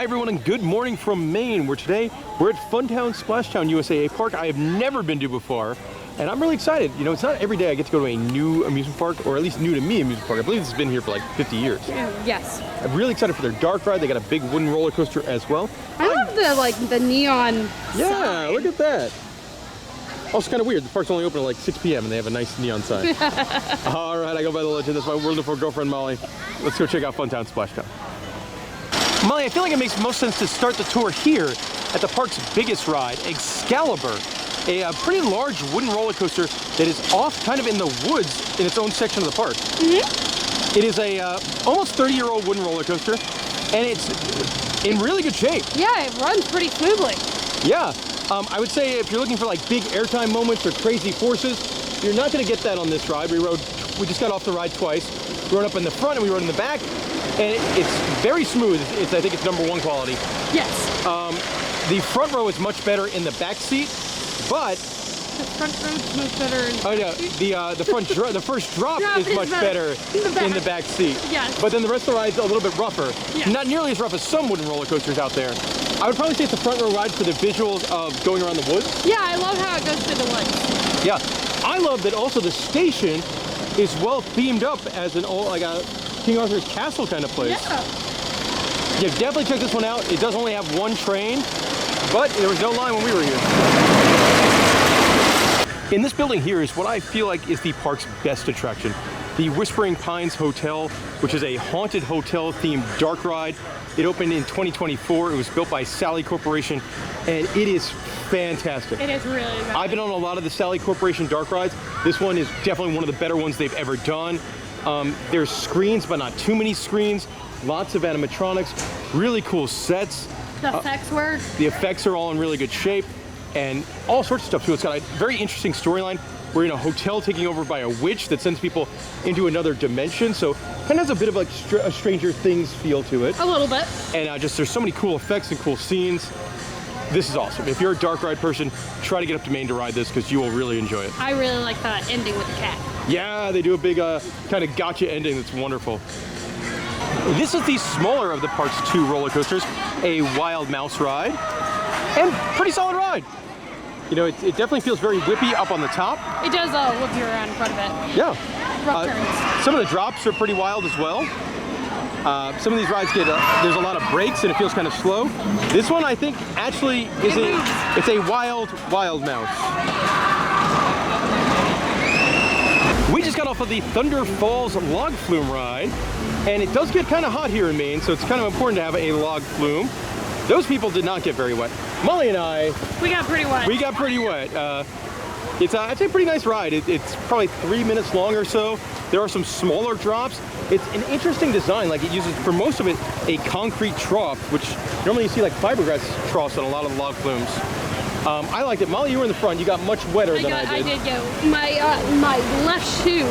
Hi everyone and good morning from Maine, where today we're at Funtown Splashtown, USA, a park I have never been to before. And I'm really excited. You know, it's not every day I get to go to a new amusement park, or at least new to me amusement park. I believe this has been here for like 50 years. Yes. I'm really excited for their dark ride. They got a big wooden roller coaster as well. I love the neon Yeah, sign. Look at that. Also kind of weird. The park's only open at like 6 p.m. and they have a nice neon sign. All right, I go by the legend. That's my wonderful girlfriend, Molly. Let's go check out Funtown Splashtown. Molly, I feel like it makes most sense to start the tour here at the park's biggest ride, Excalibur, a pretty large wooden roller coaster that is off kind of in the woods in its own section of the park. Mm-hmm. It is a almost 30-year-old wooden roller coaster, and it's in really good shape. Yeah, it runs pretty smoothly. Yeah, I would say if you're looking for like big airtime moments or crazy forces, you're not going to get that on this ride. We just got off the ride twice. We rode up in the front and we rode in the back. And it's very smooth. I think it's #1 quality. Yes. The front row is much better in the back seat, but the front row is much better. Oh yeah, the first drop is much better in the back seat. Yes. But then the rest of the ride's a little bit rougher. Yes. Not nearly as rough as some wooden roller coasters out there. I would probably say it's a front row ride for the visuals of going around the woods. Yeah, I love how it goes through the woods. Yeah, I love that also the station is well themed up as an old like a King Arthur's castle kind of place. Yeah, definitely check this one out. It does only have one train, but there was no line when we were here. In this building here is what I feel like is the park's best attraction. The Whispering Pines Hotel, which is a haunted hotel themed dark ride. It opened in 2024. It was built by Sally Corporation, and it is fantastic. It is really good. I've been on a lot of the Sally Corporation dark rides. This one is definitely one of the better ones they've ever done. There's screens, but not too many screens. Lots of animatronics, really cool sets. The effects work. The effects are all in really good shape, and all sorts of stuff too. It's got a very interesting storyline. We're in a hotel taking over by a witch that sends people into another dimension. So kind of has a bit of like a Stranger Things feel to it. A little bit. And just there's so many cool effects and cool scenes. This is awesome. If you're a dark ride person, try to get up to Maine to ride this because you will really enjoy it. I really like the ending with the cat. Yeah, they do a big kind of gotcha ending that's wonderful. This is the smaller of the park's 2 roller coasters, a Wild Mouse ride, and pretty solid ride. You know, it definitely feels very whippy up on the top. It does whip you around quite a bit. Yeah. Rough turns. Some of the drops are pretty wild as well. Some of these rides get, there's a lot of brakes and it feels kind of slow. This one I think actually is it's a wild mouse. We just got off of the Thunder Falls log flume ride, and it does get kind of hot here in Maine, so it's kind of important to have a log flume. Those people did not get very wet. Molly and I, we got pretty wet. We got pretty wet. It's a pretty nice ride. It's probably 3 minutes long or so. There are some smaller drops. It's an interesting design. Like it uses, for most of it, a concrete trough, which normally you see like fiberglass troughs on a lot of the log flumes. I liked it. Molly, you were in the front. You got much wetter than I did. I did go. My left shoe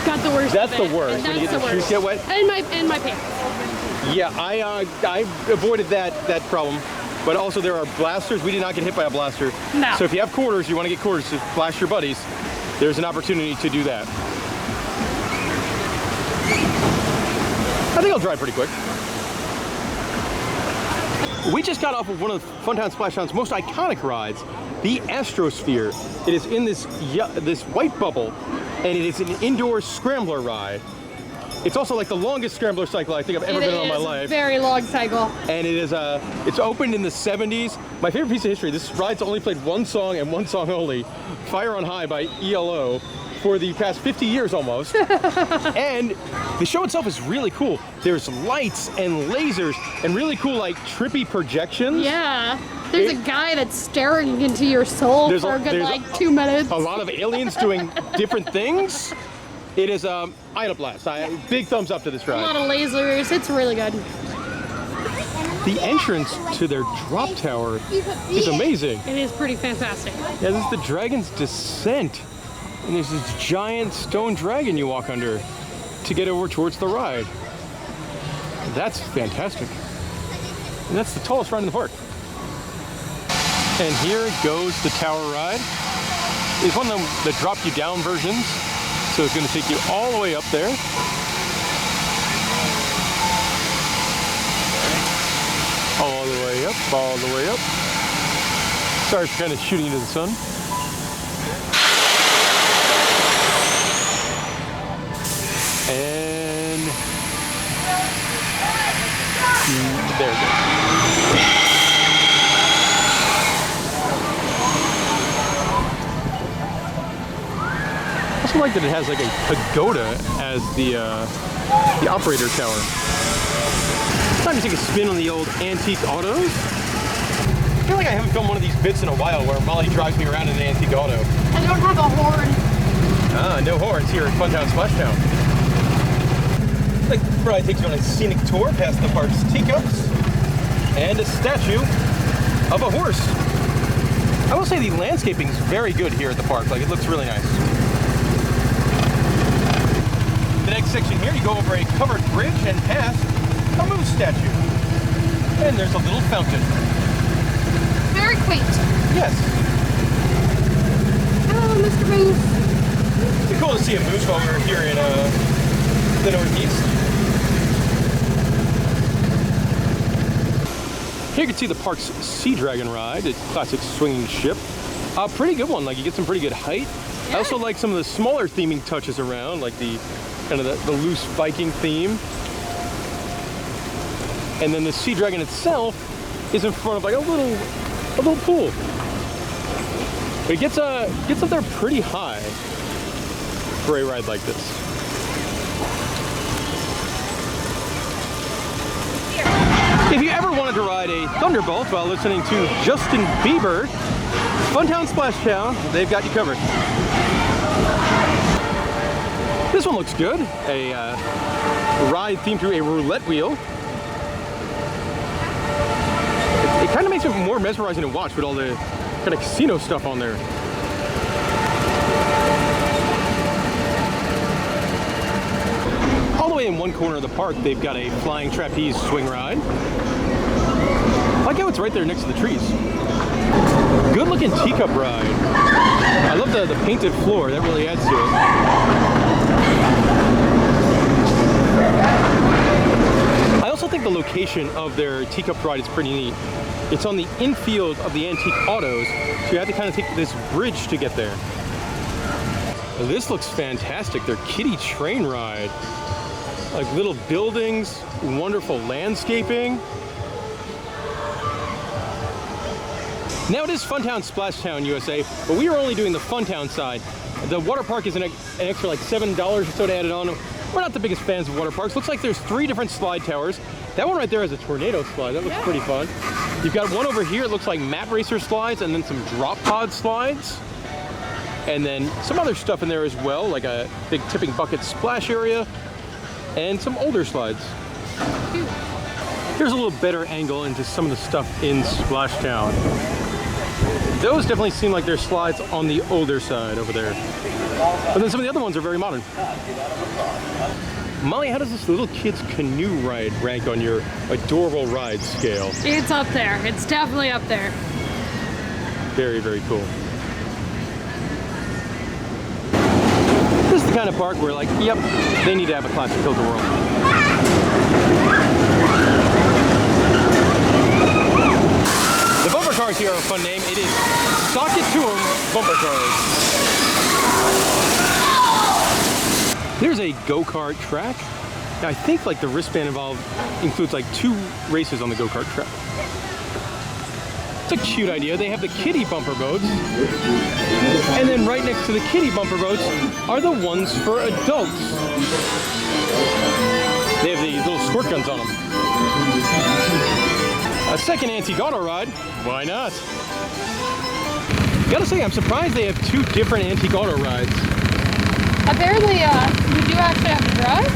got the worst. That's of it. the worst. That's when you get the your shoes get wet. And my pants. Yeah, I avoided that problem. But also there are blasters. We did not get hit by a blaster. No. So if you have quarters, you want to get quarters to flash your buddies, there's an opportunity to do that. I think I'll drive pretty quick. We just got off of one of Funtown Splashtown's most iconic rides, the Astrosphere. It is in this white bubble, and it is an indoor scrambler ride. It's also like the longest scrambler cycle I think I've ever been on in my life. It's a very long cycle. And it is it's opened in the 70s. My favorite piece of history, this ride's only played one song and one song only, Fire on High by ELO, for the past 50 years almost. And the show itself is really cool. There's lights and lasers and really cool like trippy projections. Yeah. There's a guy that's staring into your soul for a good like 2 minutes. A lot of aliens doing different things. It is I had a blast. Big thumbs up to this ride. A lot of lasers. It's really good. The entrance to their drop tower is amazing. It is pretty fantastic. Yeah, this is the Dragon's Descent. And there's this giant stone dragon you walk under to get over towards the ride. That's fantastic. And that's the tallest ride in the park. And here goes the tower ride. It's one of the drop you down versions. So it's going to take you all the way up there. all the way up. Starts kind of shooting into the sun. And there it goes. I also like that it has like a pagoda as the operator tower. Time to take a spin on the old antique autos. I feel like I haven't filmed one of these bits in a while where Molly drives me around in an antique auto. I don't have a horn. Ah, no horns here at Funtown Splashtown. Like, ride takes you on a scenic tour past the park's teacups and a statue of a horse. I will say the landscaping is very good here at the park. Like, it looks really nice. The next section here, you go over a covered bridge and past a moose statue. And there's a little fountain. Very quaint. Yes. Hello, Mr. Moose. It's cool to see a moose while we're here in the Northeast. Here you can see the park's Sea Dragon ride, a classic swinging ship. A pretty good one, like you get some pretty good height. Yeah. I also like some of the smaller theming touches around, like the kind of the loose Viking theme. And then the Sea Dragon itself is in front of like a little pool. But it gets up there pretty high for a ride like this. If you ever wanted to ride a Thunderbolt while listening to Justin Bieber, Funtown Splashtown, they've got you covered. This one looks good. A ride themed through a roulette wheel. It kind of makes it more mesmerizing to watch with all the kind of casino stuff on there. All the way in one corner of the park, they've got a flying trapeze swing ride. I like how it's right there next to the trees. Good looking teacup ride. I love the painted floor, that really adds to it. I also think the location of their teacup ride is pretty neat. It's on the infield of the antique autos, so you have to kind of take this bridge to get there. This looks fantastic, their Kiddie train ride. Like little buildings, wonderful landscaping. Now it is Funtown Splashtown, USA, but we are only doing the Funtown side. The water park is an extra like $7 or so to add it on. We're not the biggest fans of water parks. Looks like there's 3 different slide towers. That one right there has a tornado slide. That looks pretty fun. You've got one over here. It looks like map racer slides and then some drop pod slides. And then some other stuff in there as well, like a big tipping bucket splash area and some older slides. Here's a little better angle into some of the stuff in Splashtown. Those definitely seem like they're slides on the older side over there. But then some of the other ones are very modern. Molly, how does this little kid's canoe ride rank on your adorable ride scale? It's up there. It's definitely up there. Very, very cool. This is the kind of park where, like, yep, they need to have a classic Tilt-A-Whirl. The bumper cars here are a fun name. It is Sock It To 'Em bumper cars. There's a go-kart track. Now I think like the wristband involved includes like 2 races on the go-kart track. It's a cute idea. They have the Kiddie bumper boats. And then right next to the Kiddie bumper boats are the ones for adults. They have these little squirt guns on them. A second antique auto ride, why not? Gotta say, I'm surprised they have 2 different antique auto rides. Apparently, we do actually have to drive.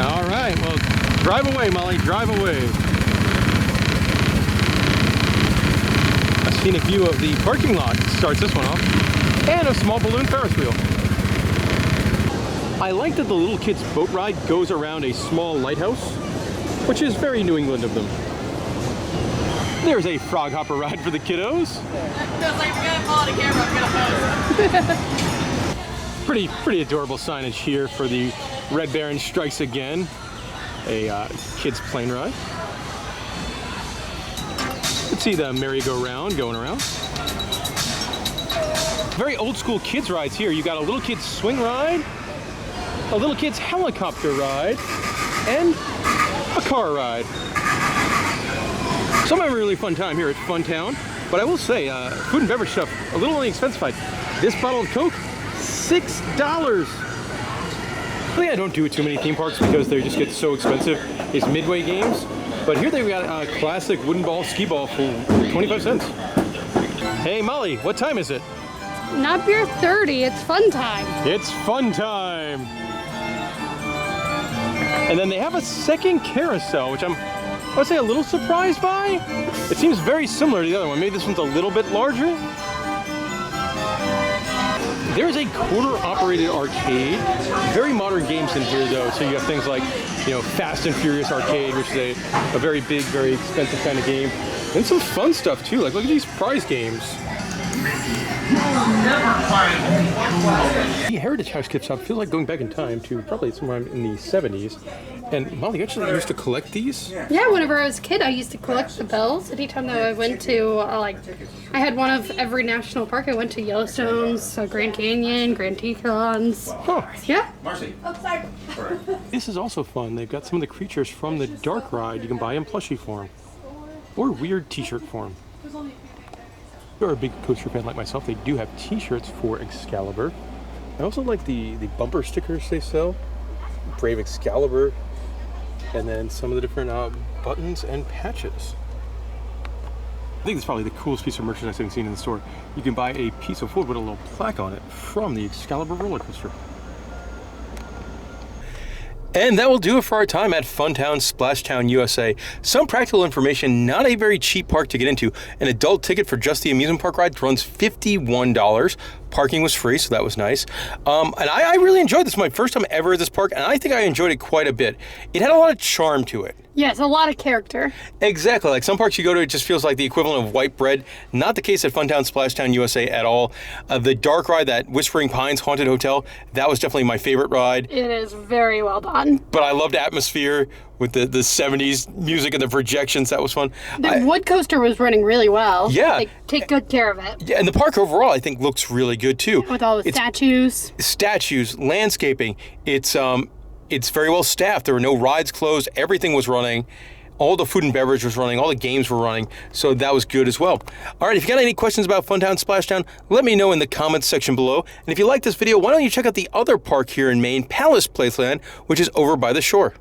All right, well, drive away, Molly, drive away. A scenic view of the parking lot starts this one off. And a small balloon Ferris wheel. I like that the little kid's boat ride goes around a small lighthouse, which is very New England of them. There's a frog hopper ride for the kiddos. Feels like we're gonna fall on the camera, I'm gonna post. Pretty adorable signage here for the Red Baron Strikes Again, a kid's plane ride. Let's see the merry-go-round going around. Very old school kids rides here. You got a little kid's swing ride, a little kid's helicopter ride, and a car ride. So I'm having a really fun time here at Funtown. But I will say, food and beverage stuff, a little on the expensive side. This bottle of Coke, $6. Really, I don't do too many theme parks because they just get so expensive. It's Midway games. But here they've got a classic wooden ball skee ball for 25 cents. Hey Molly, what time is it? Not beer 30, it's fun time. It's fun time. And then they have a second carousel, which I would say a little surprised by. It seems very similar to the other one. Maybe this one's a little bit larger. There's a quarter-operated arcade. Very modern games in here, though. So you have things like, Fast and Furious Arcade, which is a very big, very expensive kind of game. And some fun stuff, too. Like, look at these prize games. The Heritage House gift shop feels like going back in time to probably somewhere in the 70s. And Molly, you actually used to collect these? Yeah, whenever I was a kid, I used to collect the bells. Anytime that I went to, I had one of every national park. I went to Yellowstone's, Grand Canyon, Grand Tetons. Oh. Yeah. Marcy. Oh, sorry. This is also fun. They've got some of the creatures from the Dark Ride you can buy in plushie form. Or weird t-shirt form. If you're a big coaster fan like myself, they do have t-shirts for Excalibur. I also like the bumper stickers they sell. Brave Excalibur. And then some of the different buttons and patches. I think it's probably the coolest piece of merchandise I've seen in the store. You can buy a piece of wood with a little plaque on it from the Excalibur roller coaster. And that will do it for our time at Funtown Splashtown, USA. Some practical information, not a very cheap park to get into. An adult ticket for just the amusement park ride runs $51. Parking was free, so that was nice. And I really enjoyed this. My first time ever at this park, and I think I enjoyed it quite a bit. It had a lot of charm to it. Yes, a lot of character. Exactly. Like some parks you go to, it just feels like the equivalent of white bread. Not the case at Funtown Splashtown, USA at all. The Dark Ride, that Whispering Pines Haunted Hotel, that was definitely my favorite ride. It is very well done. But I loved Atmosphere with the 70s music and the projections. That was fun. The wood coaster was running really well. Yeah. They take good care of it. Yeah, and the park overall, I think, looks really good too. With all the statues. Statues, landscaping. It's very well staffed. There were no rides closed. Everything was running. All the food and beverage was running. All the games were running. So that was good as well. All right, if you got any questions about Funtown Splashtown, let me know in the comments section below. And if you like this video, why don't you check out the other park here in Maine, Palace Playland, which is over by the shore.